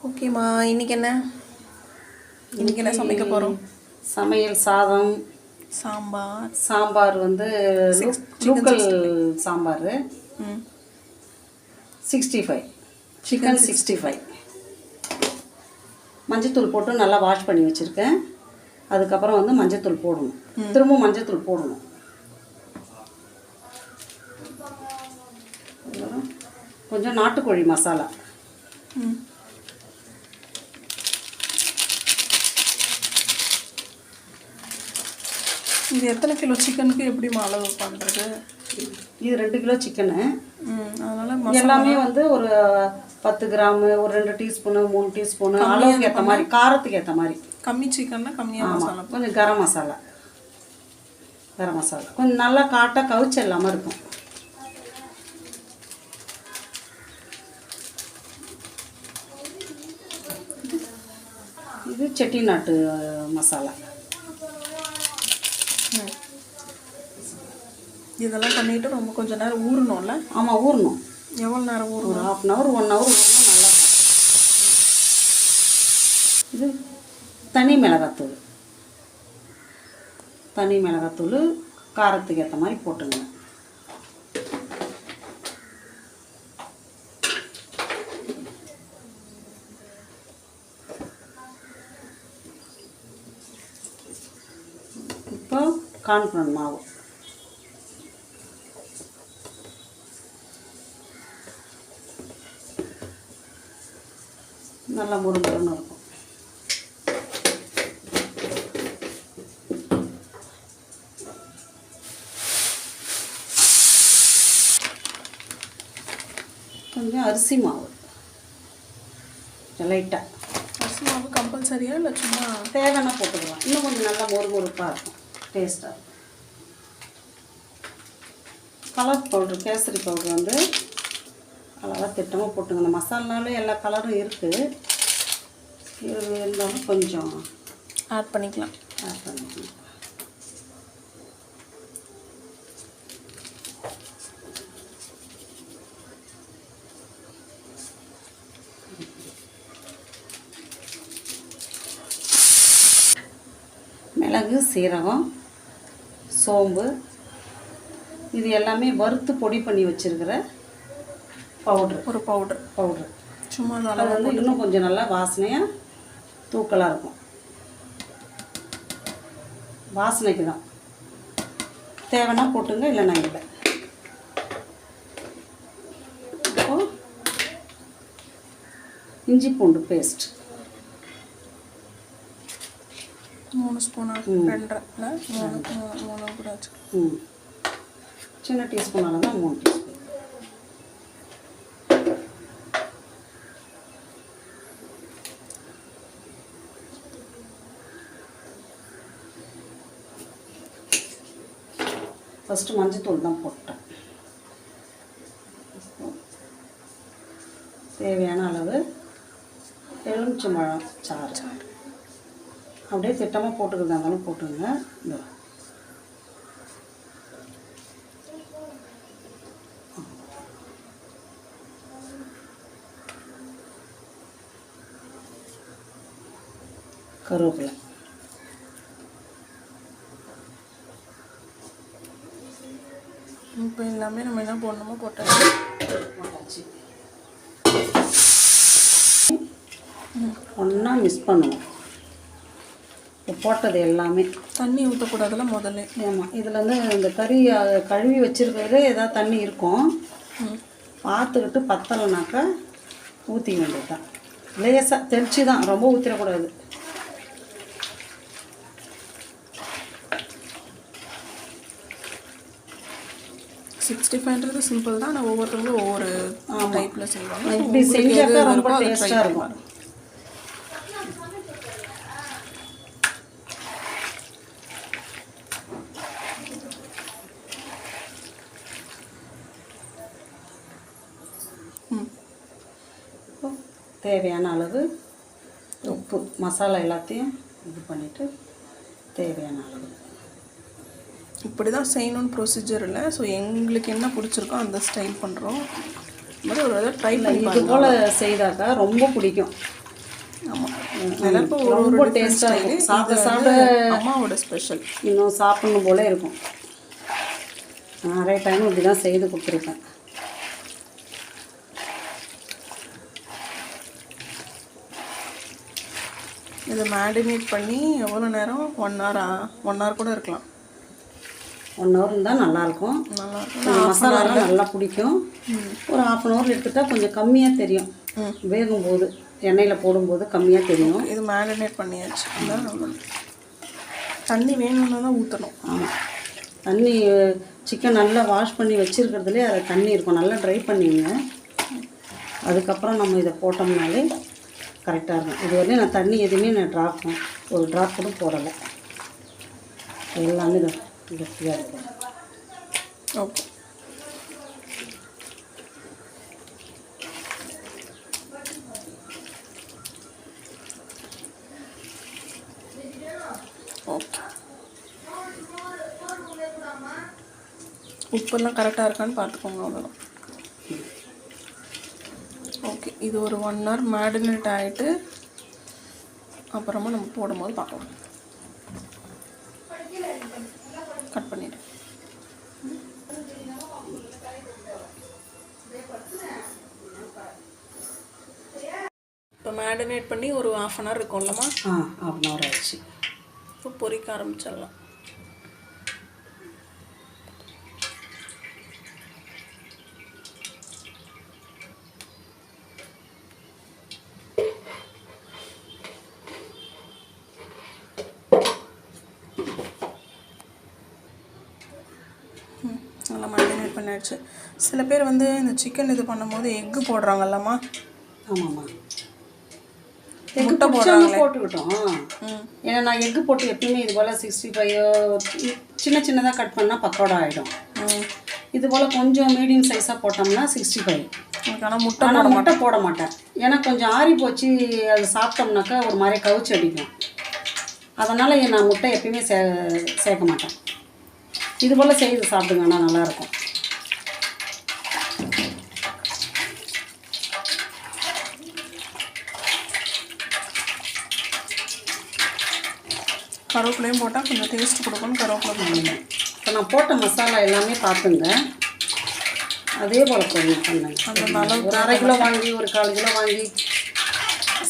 ஓகேம்மா. இன்னைக்கு என்ன சமைக்க போகிறோம்? சமையல் சாதம், சாம்பார் வந்து லோக்கல் சாம்பார், 65 சிக்கன் 65 மஞ்சத்தூள் போட்டு நல்லா வாஷ் பண்ணி வச்சுருக்கேன். அதுக்கப்புறம் வந்து மஞ்சத்தூள் போடணும், திரும்ப மஞ்சத்தூள் போடணும். கொஞ்சம் நாட்டுக்கோழி மசாலா, இது எத்தனை கிலோ சிக்கனுக்கு எப்படி அளவு பண்ணுறது? இது 2 கிலோ சிக்கனு. அதனால் எல்லாமே வந்து ஒரு 10 கிராமு, ஒரு 2 டீஸ்பூனு, 3 டீஸ்பூனு, அளவுக்கு ஏற்ற மாதிரி, காரத்துக்கு ஏற்ற மாதிரி. கம்மி சிக்கன்னா கம்மியாக மசாலா. கொஞ்சம் கரம் மசாலா கொஞ்சம் நல்லா காட்ட கவுச்சு இல்லாமல் இருக்கும். இது செட்டிநாட்டு மசாலா. இதெல்லாம் பண்ணிவிட்டு ரொம்ப கொஞ்சம் நேரம் ஊறணும்ல? ஆமாம், ஊறணும். எவ்வளோ நேரம் ஊறணும்? ஒரு 1/2 hour 1 hour ஊறணும். நல்லா இது தனி மிளகாத்தூள் காரத்துக்கு ஏற்ற மாதிரி போட்டுங்க. இப்போ கார்ன்ஃப்ளவர் மாவு, நல்லா முருங்கன்னு இருக்கும். கொஞ்சம் அரிசி மாவு லைட்டாக. அரிசி மாவு கம்பல்சரியா இல்லை சும்மா தேவைன்னா போட்டுக்கலாம்? இன்னும் கொஞ்சம் நல்லா மொறுமொறுப்பாக இருக்கும், டேஸ்ட்டாக இருக்கும். கலர் பவுட்ரு, கேசரி பவுட்ரு வந்து அழகாக திட்டமாக போட்டுங்க. அந்த மசாலாலே எல்லா கலரும் இருக்குது, இருந்தாலும் கொஞ்சம் ஆட் பண்ணிக்கலாம். மிளகு, சீரகம், சோம்பு, இது எல்லாமே வறுத்து பொடி பண்ணி வச்சுருக்கிற ஒரு பவுட்ரு சும்மா அதை வந்து இன்னும் கொஞ்சம் நல்லா வாசனையாக தூக்கலாக இருக்கும். வாசனைக்கு தான், தேவைன்னா போட்டுங்க, இல்லைன்னா இல்லை. இப்போ இஞ்சி பூண்டு பேஸ்ட் 3 ஸ்பூன், 2 3 கூட வச்சு. சின்ன டீஸ்பூனால தான் 3 டீஸ்பூன். ஃபஸ்ட்டு மஞ்சத்தூள் தான் போட்டேன். தேவையான அளவு எலுமிச்சம்பழம் சாறு அப்படியே திட்டமாக போட்டுக்கிறதா இருந்தாலும் போட்டுங்க. இந்த கருவேப்பிலை, இப்போ எல்லாமே நம்ம என்ன போடணுமோ போட்டாச்சு. ஒன்றா மிக்ஸ் பண்ணுவோம். போட்டது எல்லாமே தண்ணி ஊற்றக்கூடாதுல முதல்ல. ஆமாம், இதில் வந்து இந்த கறி கழுவி வச்சுருக்கிறது ஏதாவது தண்ணி இருக்கும், பார்த்துக்கிட்டு பத்தலைனாக்கா ஊற்றிக்க வேண்டியது தான். லேசாக தெளிச்சு தான், ரொம்ப ஊற்றிடக்கூடாது. $65 சிம்பிள் தான், ஆனால் ஒவ்வொருத்தவங்களும் ஒவ்வொரு டைப்பில் செய்வாங்க. இப்படி செஞ்சாக்கா ரொம்ப டேஸ்ட்டாக இருக்கும். தேவையான அளவு உப்பு, மசாலா எல்லாத்தையும் இது பண்ணிவிட்டு தேவையான அளவு. இப்படி தான் செய்யணும்னு ப்ரொசீஜர் இல்லை. ஸோ எங்களுக்கு என்ன பிடிச்சிருக்கோ அந்த ஸ்டைல் பண்ணுறோம். மாதிரி ஒரு ட்ரை பண்ணி இது போல் செய்தாக்கா ரொம்ப பிடிக்கும். ஆமாம், எல்லாருக்கும் ஒரு ரொம்ப ஒரு டேஸ்ட்டாக டேஸ்ட்டாக இருக்கும். சாப்பிட சாப்பிட அம்மாவோட ஸ்பெஷல். இன்னும் சாப்பிடணும் போல இருக்கும். நிறைய டைம் இப்படி தான் செய்து கொடுத்துருக்கேன். இதை மேரினேட் பண்ணி எவ்வளோ நேரம்? 1 hour 1 hour கூட இருக்கலாம். 1 hour இருந்தால் நல்லாயிருக்கும். நல்லாயிருக்கும். மசாலாலாம் நல்லா பிடிக்கும். ஒரு 1/2 hour எடுத்துட்டால் கொஞ்சம் கம்மியாக தெரியும். வேகும்போது எண்ணெயில் போடும்போது கம்மியாக தெரியும். இது மேரினேட் பண்ணியாச்சு. தண்ணி வேணும்னா தான் ஊற்றணும். ஆமாம், தண்ணி சிக்கன் நல்லா வாஷ் பண்ணி வச்சுருக்கிறதுலே அதில் தண்ணி இருக்கும். நல்லா ட்ரை பண்ணிங்க. அதுக்கப்புறம் நம்ம இதை போட்டோம்னாலே கரெக்டாக இருக்கும். இது வரையும் நான் தண்ணி எதுவுமே ஒரு ட்ராப் கூட போடலை. எல்லாமே கெட்டியாக இருக்கும். ஓகே. ஓகே, உப்பெல்லாம் கரெக்டாக இருக்கான்னு பார்த்துக்கோங்க, அவ்வளோதான். ஓகே, இது ஒரு 1 hour மேரினேட் ஆகிட்டு அப்புறமா நம்ம போடும்போது பார்க்கலாம். கட் பண்ணிவிடு. இப்போ மேரினேட் பண்ணி ஒரு 1/2 hour இருக்கும்லம்மா? 1/2 hour ஆயிடுச்சு. இப்போ பொரிக்க ஆரம்பிச்சிடலாம். நல்லா மேரினேட் பண்ணிடுச்சு. சில பேர் வந்து இந்த சிக்கன் இது பண்ணும்போது எக்கு போடுறாங்கல்லம்மா? ஆமாம்மா, முட்டை போட்டுக்கிட்டோம். ஏன்னா நான் எக்கு போட்டு எப்பயுமே இது போல் 65 சின்னதாக கட் பண்ணால் பக்கோடா ஆகிடும். இது போல் கொஞ்சம் மீடியம் சைஸாக போட்டோம்னா 65. ஆனால் முட்டை போட மாட்டேன். ஏன்னா கொஞ்சம் ஆறி போச்சு, அது சாப்பிட்டோம்னாக்கா ஒரு மாதிரி கவுச்சி அடிக்கும். அதனால் நான் முட்டை எப்பயுமே சேர்க்க மாட்டேன். இது போல் செய்து சாப்பிடுங்க, ஆனால் நல்லாயிருக்கும். கருவேப்பிலையும் போட்டால் கொஞ்சம் டேஸ்ட் கொடுக்கணும். கருவேப்பிலை போடுங்க. இப்போ நான் போட்ட மசாலா எல்லாமே பார்த்துங்க, அதே போல் பண்ணுங்க. ஒரு 1/2 கிலோ வாங்கி ஒரு 1/4 கிலோ வாங்கி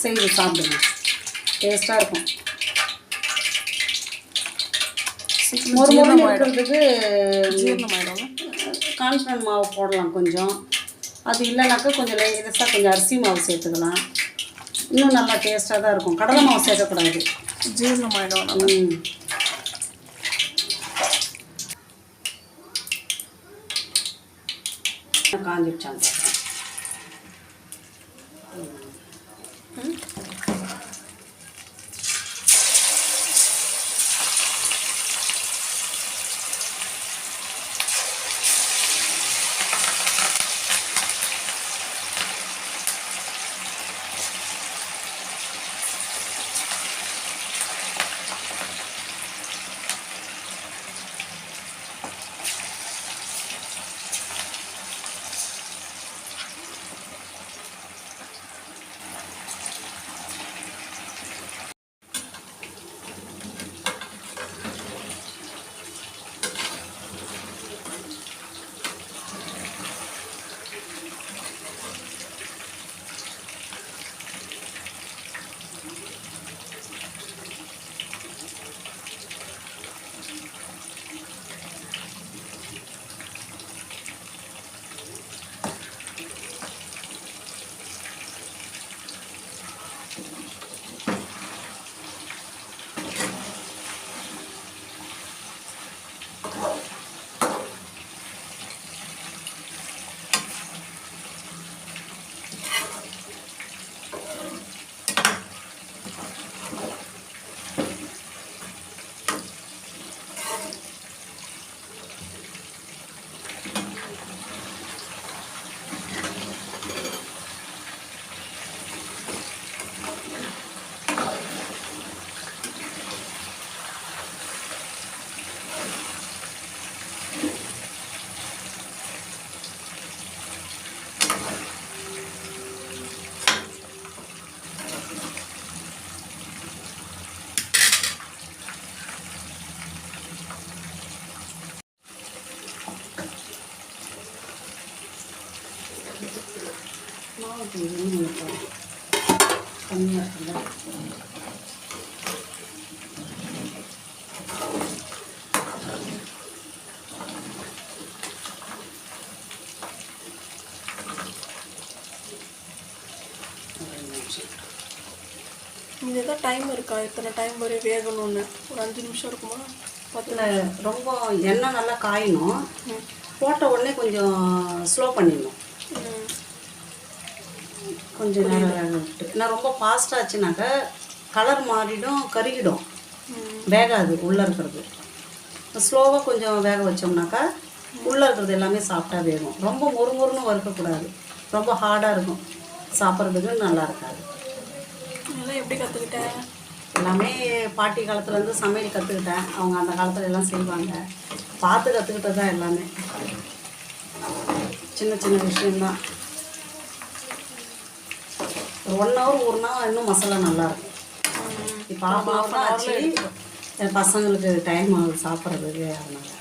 செய்து சாப்பிடுங்க, டேஸ்ட்டாக இருக்கும். இருக்கிறதுக்கு ஜீரணமாயிடும். கான்ஃபிளவர் மாவு போடலாம் கொஞ்சம். அது இல்லைனாக்கா கொஞ்சம் லேசாக கொஞ்சம் அரிசி மாவு சேர்த்துக்கலாம். இன்னும் நல்லா டேஸ்ட்டாக தான் இருக்கும். கடலை மாவு சேர்க்கக்கூடாது, ஜீரணமாயிடும். காஞ்சிடுச்சாங்க. கம்மியாக இருக்குல்ல. இது எதாவது டைம் இருக்கா? இத்தனை டைம் வரை வேகணும்னு ஒரு 5 நிமிஷம் இருக்குமா? 10 இல்லை, ரொம்ப எண்ணெய் நல்லா காயணும். போட்ட உடனே கொஞ்சம் ஸ்லோ பண்ணிடணும். கொஞ்சம் நேரம் வேக விட்டு. நான் ரொம்ப ஃபாஸ்ட்டாச்சுனாக்கா கலர் மாறிடும், கருகிடும், வேகாது உள்ளே இருக்கிறது. ஸ்லோவாக கொஞ்சம் வேக வச்சோம்னாக்கா உள்ளே இருக்கிறது எல்லாமே சாஃப்டாக வேகும். ரொம்ப மொறுமொறுன்னு வறுக்கக்கூடாது, ரொம்ப ஹார்டாக இருக்கும், சாப்பிட்றதுக்கு நல்லா இருக்காது. இதெல்லாம் எப்படி கற்றுக்கிட்டேன்? எல்லாமே பாட்டி காலத்துலேருந்து சமையல் கற்றுக்கிட்டேன். அவங்க அந்த காலத்தில் எல்லாம் செய்வாங்க, பார்த்து கற்றுக்கிட்டது தான் எல்லாமே. சின்ன சின்ன விஷயந்தான். ஒரு 1 ஹவர் ஊறினா இன்னும் மசாலா நல்லாயிருக்கும். இப்போ half an hour தான் ஆச்சு. என் பசங்களுக்கு டைம் ஆகுது சாப்பிட்றதுக்கு, அதனால்.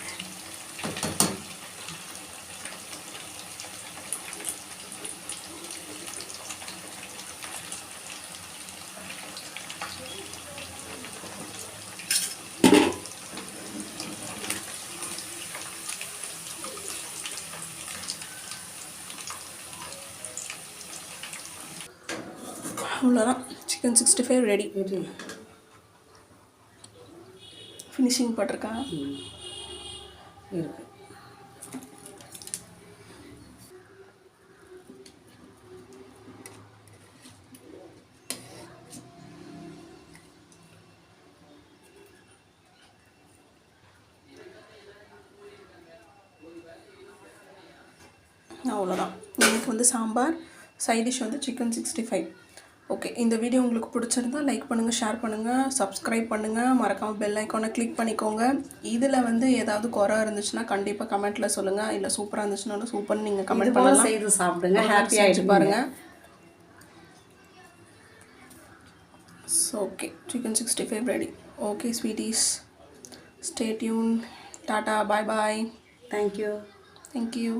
அவ்வளோதான், சிக்கன் 65 ரெடி. ஃபினிஷிங் போட்டிருக்கா? இருக்கு. அவ்வளோதான். எனக்கு வந்து சாம்பார், சைட் டிஷ் வந்து சிக்கன் 65. ஓகே, இந்த வீடியோ உங்களுக்கு பிடிச்சிருந்தா லைக் பண்ணுங்கள், ஷேர் பண்ணுங்கள், சப்ஸ்கிரைப் பண்ணுங்கள், மறக்காமல் பெல் ஐக்கானை கிளிக் பண்ணிக்கோங்க. இதில் வந்து ஏதாவது குறை இருந்துச்சுன்னா கண்டிப்பாக கமெண்ட்டில் சொல்லுங்கள். இல்லை சூப்பராக இருந்துச்சுனாலும் சூப்பர்னு நீங்கள் கமெண்ட் பண்ணலாம். செய்து சாப்பிடுங்க, ஹாப்பியாகிட்டு பாருங்கள். So okay, chicken 65 ready. Okay sweeties, stay tune. Tata, bye bye. Thank you. Thank you.